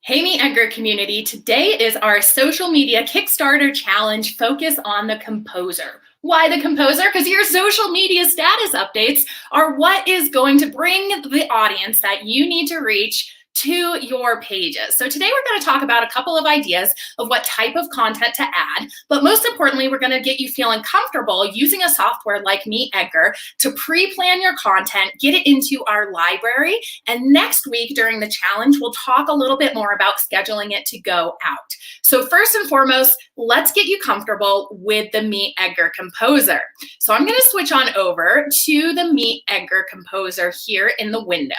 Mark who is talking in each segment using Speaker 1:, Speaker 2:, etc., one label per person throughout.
Speaker 1: Hey, MeetEdgar Community. Today is our social media Kickstarter challenge. Focus on the composer. Why the composer? Because your social media status updates are what is going to bring the audience that you need to reach to your pages. So today we're going to talk about a couple of ideas of what type of content to add, but most importantly, we're going to get you feeling comfortable using a software like MeetEdgar to pre-plan your content, get it into our library, and next week during the challenge, we'll talk a little bit more about scheduling it to go out. So first and foremost, let's get you comfortable with the MeetEdgar Composer. So I'm going to switch on over to the MeetEdgar Composer here in the window.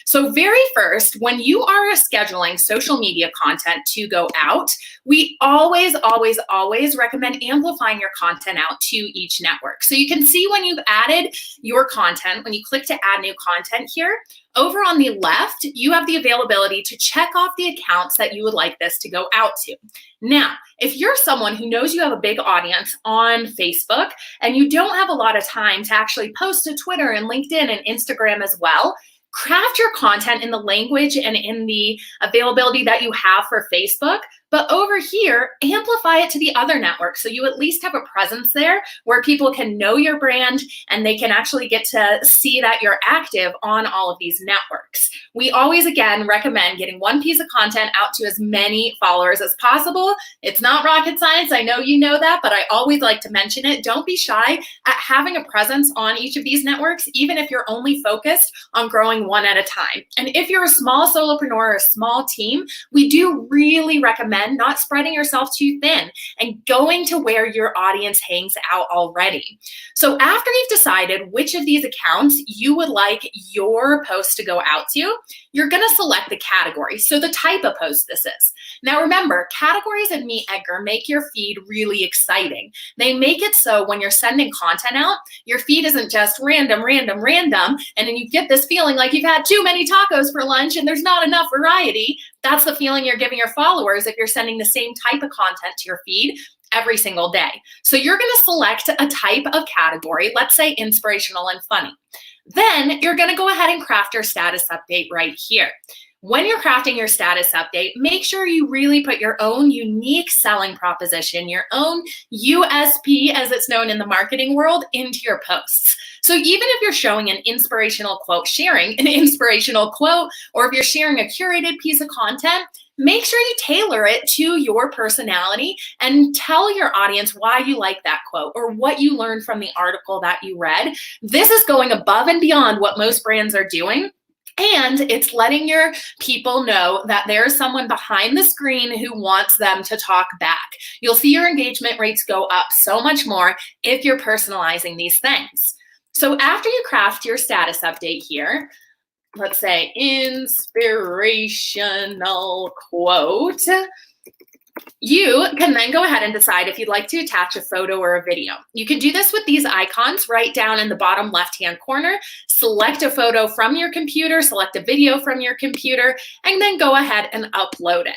Speaker 1: So very first, when you are scheduling social media content to go out, we always recommend amplifying your content out to each network. So you can see when you've added your content, when you click to add new content here, over on the left, you have the availability to check off the accounts that you would like this to go out to. Now, if you're someone who knows you have a big audience on Facebook and you don't have a lot of time to actually post to Twitter and LinkedIn and Instagram as well, craft your content in the language and in the availability that you have for Facebook, but over here, amplify it to the other networks so you at least have a presence there where people can know your brand and they can actually get to see that you're active on all of these networks. We always, again, recommend getting one piece of content out to as many followers as possible. It's not rocket science. I know you know that, but I always like to mention it. Don't be shy at having a presence on each of these networks, even if you're only focused on growing one at a time. And if you're a small solopreneur or a small team, we do really recommend not spreading yourself too thin and going to where your audience hangs out already. So after you've decided which of these accounts you would like your post to go out to, you're going to select the category, so the type of post this is. Now remember, categories in MeetEdgar make your feed really exciting. They make it so when you're sending content out, your feed isn't just random, and then you get this feeling like you've had too many tacos for lunch and there's not enough variety. That's the feeling you're giving your followers if you're sending the same type of content to your feed every single day. So you're going to select a type of category, let's say inspirational and funny. Then you're going to go ahead and craft your status update right here. When you're crafting your status update, make sure you really put your own unique selling proposition, your own USP, as it's known in the marketing world, into your posts. So even if you're showing an inspirational quote, sharing an inspirational quote, or if you're sharing a curated piece of content, make sure you tailor it to your personality and tell your audience why you like that quote or what you learned from the article that you read. This is going above and beyond what most brands are doing. And it's letting your people know that there's someone behind the screen who wants them to talk back. You'll see your engagement rates go up so much more if you're personalizing these things. So after you craft your status update here, let's say inspirational quote, you can then go ahead and decide if you'd like to attach a photo or a video. You can do this with these icons right down in the bottom left-hand corner. Select a photo from your computer, select a video from your computer, and then go ahead and upload it.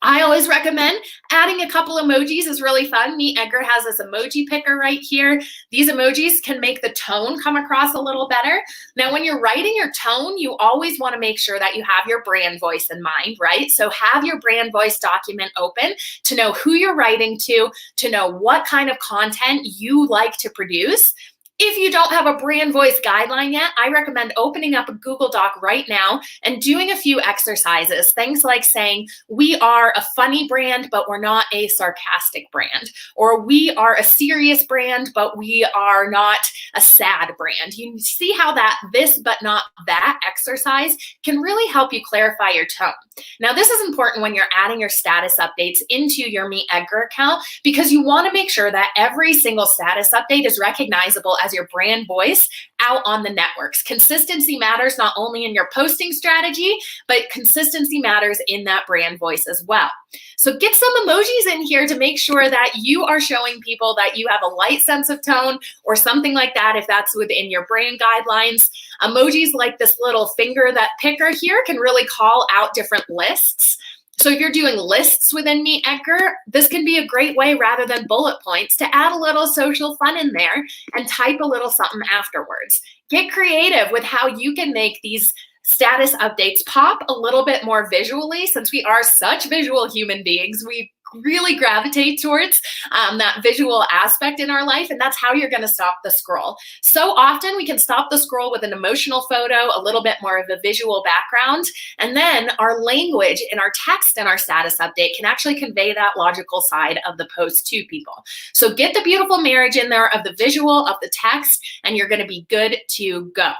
Speaker 1: I always recommend adding a couple emojis is really fun. MeetEdgar has this emoji picker right here. These emojis can make the tone come across a little better. Now, when you're writing your tone, you always want to make sure that you have your brand voice in mind, right? So have your brand voice document open to know who you're writing to know what kind of content you like to produce. If you don't have a brand voice guideline yet, I recommend opening up a Google Doc right now and doing a few exercises. Things like saying, we are a funny brand, but we're not a sarcastic brand. Or we are a serious brand, but we are not a sad brand. You see how that this but not that exercise can really help you clarify your tone. Now, this is important when you're adding your status updates into your MeetEdgar account because you want to make sure that every single status update is recognizable as your brand voice out on the networks. Consistency matters not only in your posting strategy, but consistency matters in that brand voice as well. So get some emojis in here to make sure that you are showing people that you have a light sense of tone or something like that if that's within your brand guidelines. Emojis like this little finger that picker here can really call out different lists. So if you're doing lists within MeetEdgar, this can be a great way rather than bullet points to add a little social fun in there and type a little something afterwards. Get creative with how you can make these status updates pop a little bit more visually. Since we are such visual human beings, we really gravitate towards that visual aspect in our life, and that's how you're going to stop the scroll. So often we can stop the scroll with an emotional photo, a little bit more of a visual background, and then our language in our text and our status update can actually convey that logical side of the post to people. So get the beautiful marriage in there of the visual, of the text, and you're going to be good to go.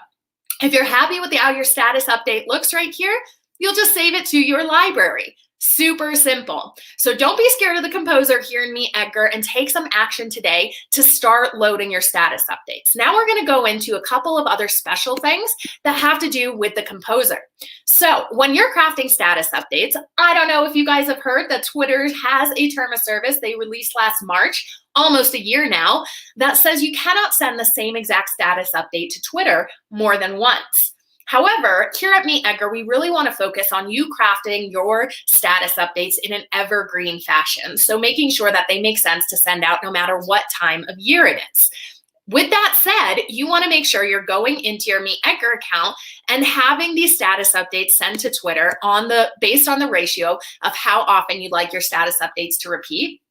Speaker 1: If you're happy with how your status update looks right here, you'll just save it to your library. Super simple. So don't be scared of the composer here in MeetEdgar, and take some action today to start loading your status updates. Now we're going to go into a couple of other special things that have to do with the composer. So when you're crafting status updates, I don't know if you guys have heard that Twitter has a term of service they released last March, almost a year now, that says you cannot send the same exact status update to Twitter more than once. However, here at MeetEdgar, we really want to focus on you crafting your status updates in an evergreen fashion. So making sure that they make sense to send out no matter what time of year it is. With that said, you want to make sure you're going into your MeetEdgar account and having these status updates sent to Twitter based on the ratio of how often you'd like your status updates to repeat.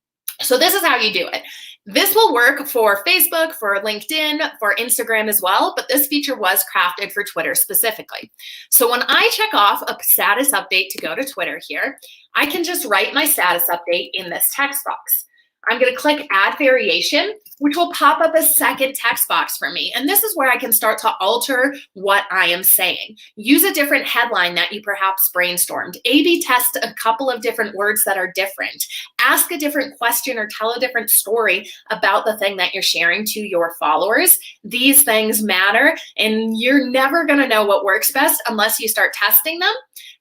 Speaker 1: So this is how you do it. This will work for Facebook, for LinkedIn, for Instagram as well, but this feature was crafted for Twitter specifically. So when I check off a status update to go to Twitter here, I can just write my status update in this text box. I'm going to click Add Variation, which will pop up a second text box for me. And this is where I can start to alter what I am saying. Use a different headline that you perhaps brainstormed. A/B test a couple of different words that are different. Ask a different question or tell a different story about the thing that you're sharing to your followers. These things matter, and you're never going to know what works best unless you start testing them.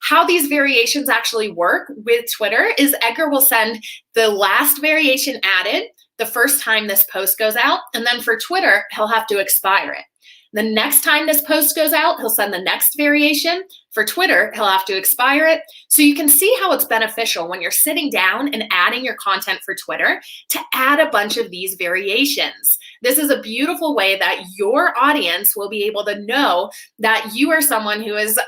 Speaker 1: How these variations actually work with Twitter is Edgar will send the last variation added the first time this post goes out, and then for Twitter, he'll have to expire it. The next time this post goes out, he'll send the next variation. For Twitter, he'll have to expire it. So you can see how it's beneficial when you're sitting down and adding your content for Twitter to add a bunch of these variations. This is a beautiful way that your audience will be able to know that you are someone who is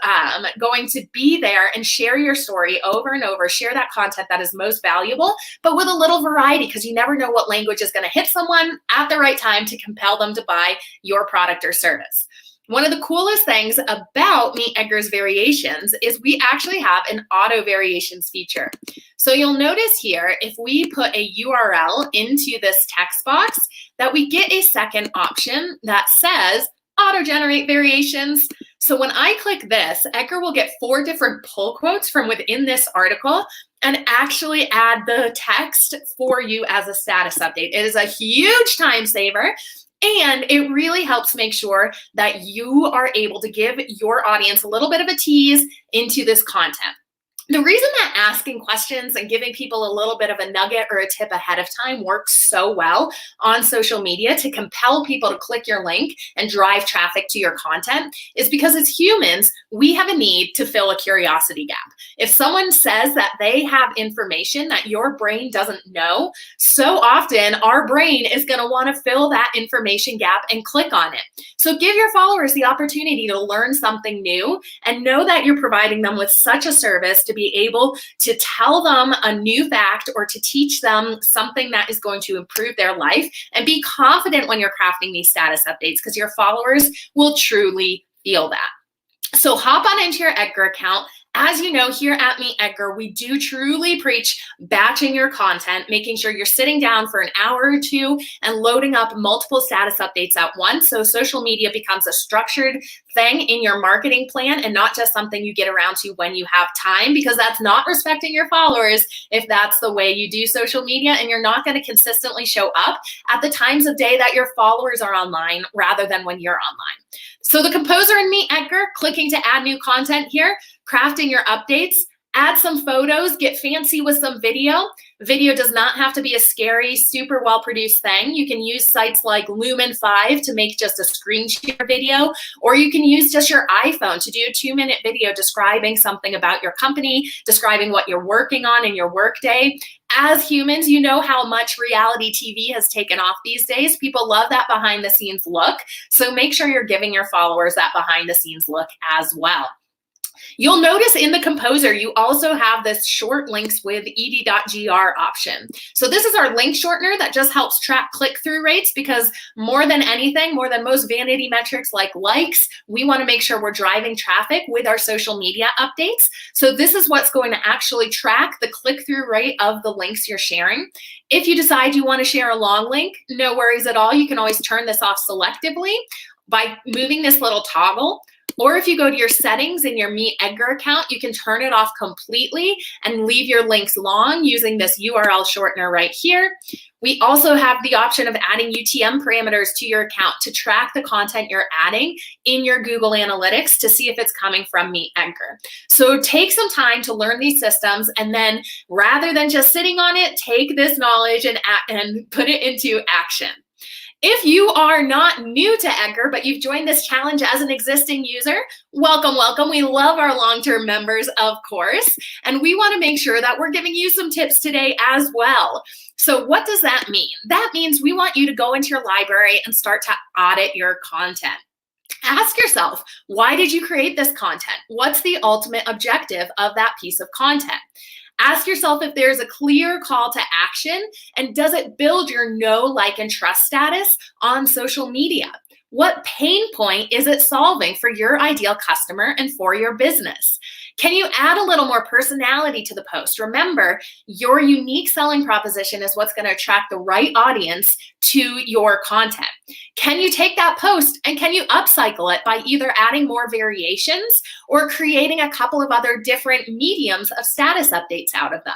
Speaker 1: going to be there and share your story over and over, share that content that is most valuable, but with a little variety, because you never know what language is going to hit someone at the right time to compel them to buy your product or service. One of the coolest things about MeetEdgar's variations is we actually have an auto variations feature. So you'll notice here, if we put a URL into this text box, that we get a second option that says auto-generate variations. So when I click this, Edgar will get 4 different pull quotes from within this article and actually add the text for you as a status update. It is a huge time saver. And it really helps make sure that you are able to give your audience a little bit of a tease into this content. The reason that asking questions and giving people a little bit of a nugget or a tip ahead of time works so well on social media to compel people to click your link and drive traffic to your content is because as humans, we have a need to fill a curiosity gap. If someone says that they have information that your brain doesn't know, so often our brain is going to want to fill that information gap and click on it. So give your followers the opportunity to learn something new and know that you're providing them with such a service to be able to tell them a new fact or to teach them something that is going to improve their life, and be confident when you're crafting these status updates because your followers will truly feel that. So hop on into your Edgar account. As you know, here at MeetEdgar, we do truly preach batching your content, making sure you're sitting down for an hour or two and loading up multiple status updates at once. So social media becomes a structured thing in your marketing plan and not just something you get around to when you have time, because that's not respecting your followers if that's the way you do social media, and you're not going to consistently show up at the times of day that your followers are online rather than when you're online. So the composer in MeetEdgar, clicking to add new content here, crafting your updates, add some photos, get fancy with some video. Video does not have to be a scary, super well-produced thing. You can use sites like Lumen 5 to make just a screen share video, or you can use just your iPhone to do a 2-minute video describing something about your company, describing what you're working on in your workday. As humans, you know how much reality TV has taken off these days. People love that behind-the-scenes look, so make sure you're giving your followers that behind-the-scenes look as well. You'll notice in the composer, you also have this short links with ed.gr option. So this is our link shortener that just helps track click-through rates, because more than anything, more than most vanity metrics like likes, we want to make sure we're driving traffic with our social media updates. So this is what's going to actually track the click-through rate of the links you're sharing. If you decide you want to share a long link, no worries at all. You can always turn this off selectively by moving this little toggle. Or if you go to your settings in your MeetEdgar account, you can turn it off completely and leave your links long using this URL shortener right here. We also have the option of adding UTM parameters to your account to track the content you're adding in your Google Analytics to see if it's coming from MeetEdgar. So take some time to learn these systems, and then rather than just sitting on it, take this knowledge and put it into action. If you are not new to Edgar, but you've joined this challenge as an existing user, welcome, welcome. We love our long-term members, of course, and we want to make sure that we're giving you some tips today as well. So what does that mean? That means we want you to go into your library and start to audit your content. Ask yourself, why did you create this content? What's the ultimate objective of that piece of content? Ask yourself if there's a clear call to action, and does it build your know, like, and trust status on social media? What pain point is it solving for your ideal customer and for your business? Can you add a little more personality to the post? Remember, your unique selling proposition is what's going to attract the right audience to your content. Can you take that post and can you upcycle it by either adding more variations or creating a couple of other different mediums of status updates out of them?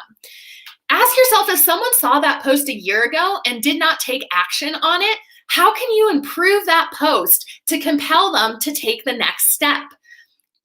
Speaker 1: Ask yourself, if someone saw that post a year ago and did not take action on it, how can you improve that post to compel them to take the next step?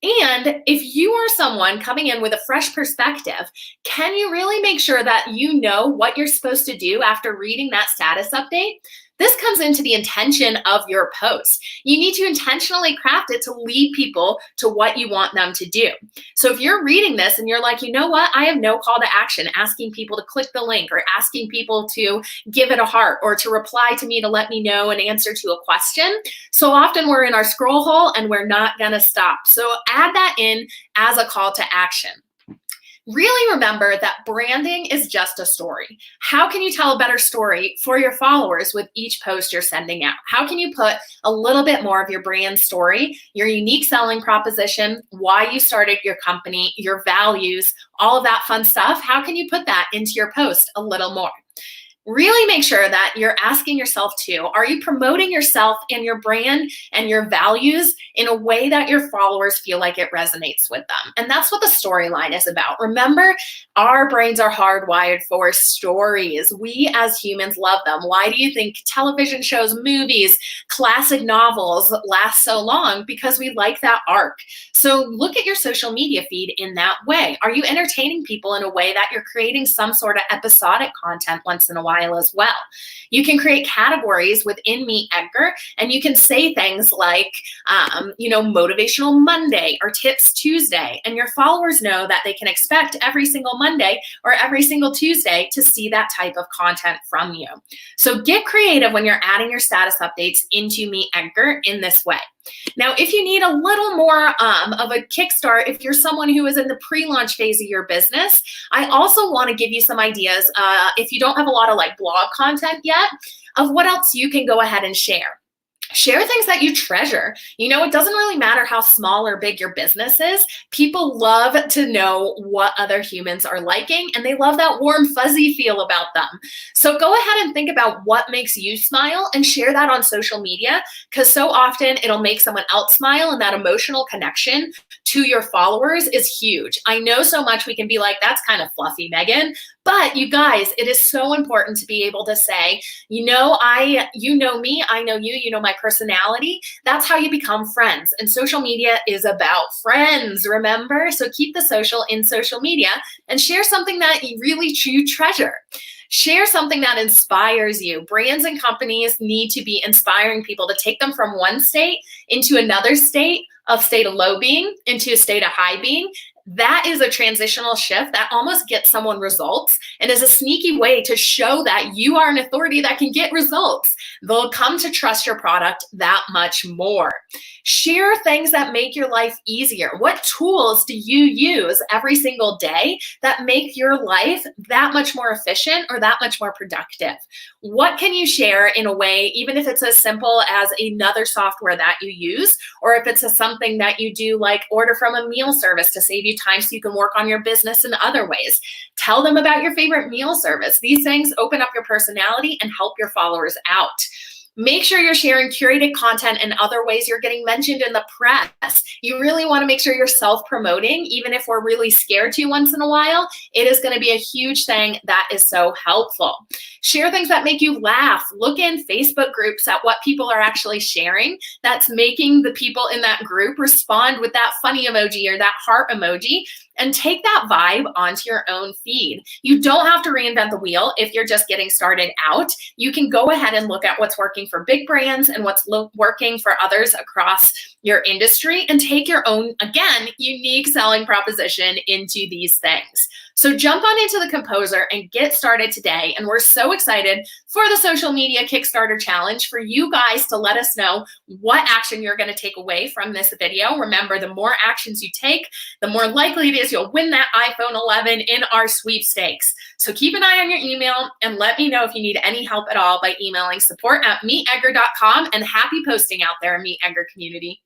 Speaker 1: And if you are someone coming in with a fresh perspective, can you really make sure that you know what you're supposed to do after reading that status update? This comes into the intention of your post. You need to intentionally craft it to lead people to what you want them to do. So if you're reading this and you're like, you know what, I have no call to action, asking people to click the link or asking people to give it a heart or to reply to me to let me know an answer to a question. So often we're in our scroll hole and we're not gonna stop. So add that in as a call to action. Really remember that branding is just a story. How can you tell a better story for your followers with each post you're sending out? How can you put a little bit more of your brand story, your unique selling proposition, why you started your company, your values, all of that fun stuff? How can you put that into your post a little more? Really make sure that you're asking yourself too, are you promoting yourself and your brand and your values in a way that your followers feel like it resonates with them? And that's what the storyline is about. Remember, our brains are hardwired for stories. We as humans love them. Why do you think television shows, movies, classic novels last so long? Because we like that arc. So look at your social media feed in that way. Are you entertaining people in a way that you're creating some sort of episodic content once in a while as well? You can create categories within MeetEdgar, and you can say things like, Motivational Monday or Tips Tuesday, and your followers know that they can expect every single Monday or every single Tuesday to see that type of content from you. So get creative when you're adding your status updates into MeetEdgar in this way. Now, if you need a little more of a kickstart, if you're someone who is in the pre-launch phase of your business, I also want to give you some ideas, if you don't have a lot of blog content yet, of what else you can go ahead and share. Share things that you treasure. It doesn't really matter how small or big your business is. People love to know what other humans are liking, and they love that warm, fuzzy feel about them. So go ahead and think about what makes you smile and share that on social media, because so often it'll make someone else smile, and that emotional connection to your followers is huge. I know so much we can be like, that's kind of fluffy, Megan. But you guys, it is so important to be able to say, you know me, I know you know my personality. That's how you become friends. And social media is about friends, remember? So keep the social in social media and share something that you treasure. Share something that inspires you. Brands and companies need to be inspiring people to take them from one state into another state of low being into a state of high being. That is a transitional shift that almost gets someone results and is a sneaky way to show that you are an authority that can get results. They'll come to trust your product that much more. Share things that make your life easier. What tools do you use every single day that make your life that much more efficient or that much more productive? What can you share in a way, even if it's as simple as another software that you use, or if it's something that you do like order from a meal service to save you time so you can work on your business in other ways. Tell them about your favorite meal service. These things open up your personality and help your followers out. Make sure you're sharing curated content and other ways you're getting mentioned in the press. You really want to make sure you're self-promoting, even if we're really scared to once in a while. It is going to be a huge thing that is so helpful. Share things that make you laugh. Look in Facebook groups at what people are actually sharing that's making the people in that group respond with that funny emoji or that heart emoji, and take that vibe onto your own feed. You don't have to reinvent the wheel if you're just getting started out. You can go ahead and look at what's working for big brands and what's working for others across your industry and take your own, again, unique selling proposition into these things. So jump on into the Composer and get started today. And we're so excited for the social media Kickstarter challenge for you guys to let us know what action you're going to take away from this video. Remember, the more actions you take, the more likely it is you'll win that iPhone 11 in our sweepstakes. So keep an eye on your email and let me know if you need any help at all by emailing support@meetedgar.com, and happy posting out there, MeetEdgar Community.